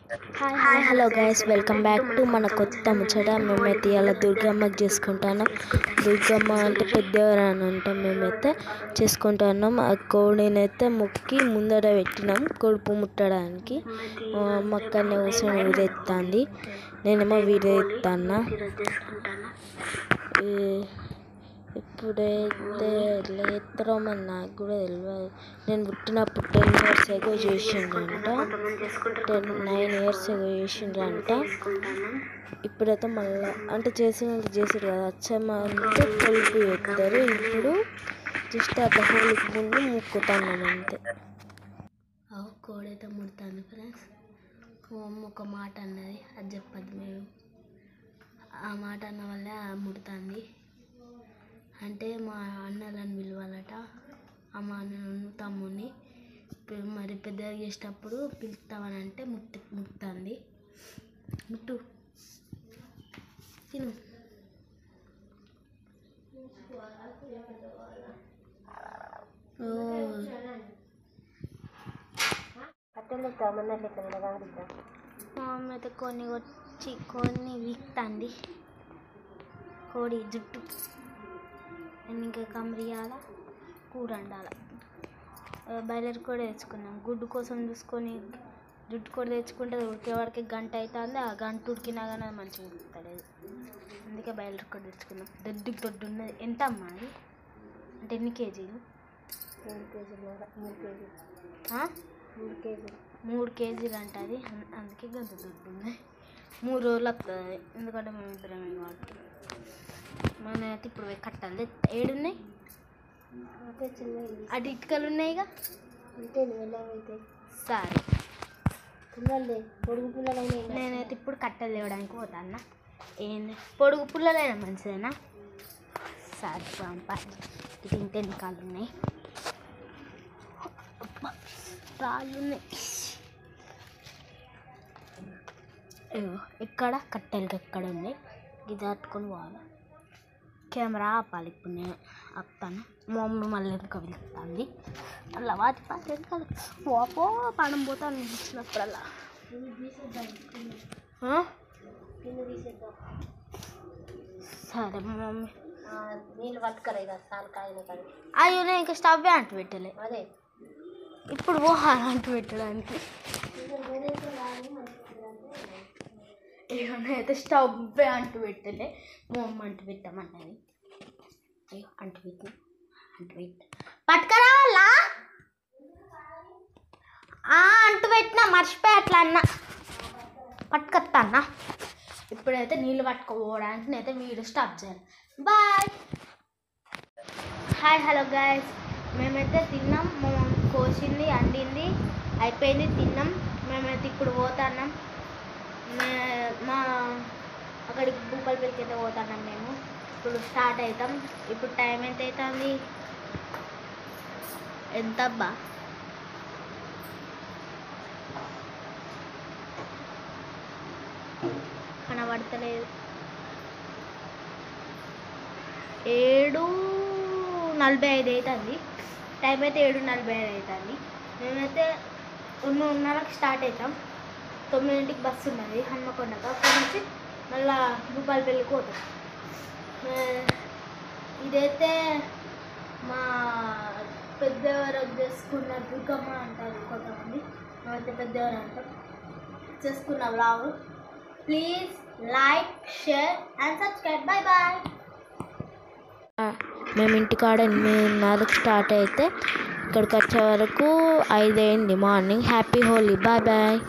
Hi hello guys, welcome back to మన కొత్త ముచ్చట. మేమైతే ఇలా దుర్గమ్మకి చేసుకుంటున్నాం. దుర్గమ్మ అంటే పెద్దవారు అని అంటాం. మేమైతే చేసుకుంటున్నాం. ఆ కోడిని అయితే మొక్కి ముందర పెట్టినాం కొడుపు ముట్టడానికి. మా అక్కనే కూర్చొని ఊరెత్తాంది, నేనేమో వీరెత్తాను. ఇప్పుడైతే ఎత్తారో మరి నాకు కూడా తెలియదు. నేను పుట్టినప్పుడు 10 years ago చేసిండ్రంట, 9 years ago చేసిండ్రంట. ఇప్పుడైతే మళ్ళీ అంటే చేసారు కదా, అచ్చమ్మ అంటే కొలుపు చేస్తారు. ఇప్పుడు జస్ట్ అట్లా హోలీకి ముందు ముక్కుతున్నాం అంతే. కోడైతే ముడతాను ఫ్రెండ్స్. ఒక మాట అన్నది, అది చెప్పద్దు. మేము ఆ మాట అన్న వల్ల ముడుతుంది. అంటే మా అన్నలను పిలవాలట, అమ్మ అన్నను తమ్ముడిని. మరి పెద్దగా చేసేటప్పుడు పిలుస్తామని అంటే ముట్టుతుంది. ముట్టు తిను. మా అమ్మ అయితే కొన్ని వీక్తుంది కోడి జుట్టు. ఇంకా కమరియాల కూర వండాలి. బాయిలర్ కూడా తెచ్చుకున్నాం. గుడ్డు కోసం చూసుకొని జుట్టు కూడా తెచ్చుకుంటే ఉడికే వరకు గంట అవుతుంది. ఆ గంట ఉడికినా కానీ అది మంచిగా ఉడుకుతుంది. అందుకే బాయిలర్ కూడా తెచ్చుకున్నాం. దొడ్డు ఉన్నది. ఎంత అమ్మా అది? అంటే ఎన్ని కేజీలు? 3 కేజీలు అంట అది. అందుకే గంత దొడ్డు ఉంది. 3 రోజులు వస్తుంది. ఎందుకంటే మేము ఇద్దరమే కాబట్టి. మన అయితే ఇప్పుడు కట్టాలి. ఏడున్నాయి అటు ఇటుకలు ఉన్నాయిగా. సరే, పొడుగు పుల్లలు. నేనైతే ఇప్పుడు కట్టెలు తేవడానికి పోతాను. ఏంది పొడుగు పుల్లలైనా మంచిదేనా? సరే పంప. ఇటు ఇంటి ఎన్నికాలు ఉన్నాయి, రాళ్ళు ఉన్నాయి. ఇక్కడ కట్టెలకి ఎక్కడ ఉన్నాయి, ఇది దాటుకొని పోవాలి. కెమెరా ఆపాలి. ఇప్పుడు నేను ఆపుతాను. మా మమ్మీ మళ్ళీ వెనుక వెళ్తుంది. అలా వాటి పాత వెనకాల పోపో పడం పోతాను ఇచ్చినప్పుడల్లా. సరే మా మమ్మీ నీళ్ళు పట్టుకరా. ఇక సాలకాయ అయ్యో, నేను ఇంకా స్టవ్ అంటు పెట్టలే. అదే ఇప్పుడు పోహాలి అంటు పెట్టడానికి. ఇక నేనైతే స్టవ్ అంటు పెట్టలే. మా అమ్మ అంటు పెట్టామన్నది. అయ్యో అంటు పట్టుకరా వాళ్ళ అంటు పెట్టినా మర్చిపోయి అట్లా అన్న పట్టుకొస్తా అన్న. ఇప్పుడైతే నీళ్ళు పట్టుకోవడానికి నేనైతే వీడియో స్టాప్ చేయాలి. బాయ్. హాయ్ హలో గైస్, మేమైతే తిన్నాం. మా మమ్మీ కోసింది, వండింది, అయిపోయింది, తిన్నాం. మేమైతే ఇప్పుడు పోతున్నాం. మా అక్కడికి భూపాలపల్లికి అయితే పోతున్నాం. మేము ఇప్పుడు స్టార్ట్ అవుతాం. ఇప్పుడు టైం ఎంత అవుతుంది? ఎంత అబ్బా? కనబడతలేదు. 7:45 అవుతుంది. టైం అయితే 7:45 అవుతుంది. మేమైతే 9:30కి స్టార్ట్ అవుతాం. 9ంటికి బస్సు ఉన్నది హన్మకొండకు. అక్కడి నుంచి మళ్ళీ భూపాలపల్లికి పోతాం. ఇదైతే మా పెద్దవారు చేసుకున్న దుర్గమ్మ అంటారు కొంతమంది. మేమైతే పెద్దవారు అంటాం. చేసుకున్న vlog. Please like, share and subscribe. Bye bye. మేము ఇంటికాడ 8:30కి స్టార్ట్ అయితే ఇక్కడికి వచ్చే వరకు 5 అయింది morning. Happy Holi. Bye bye.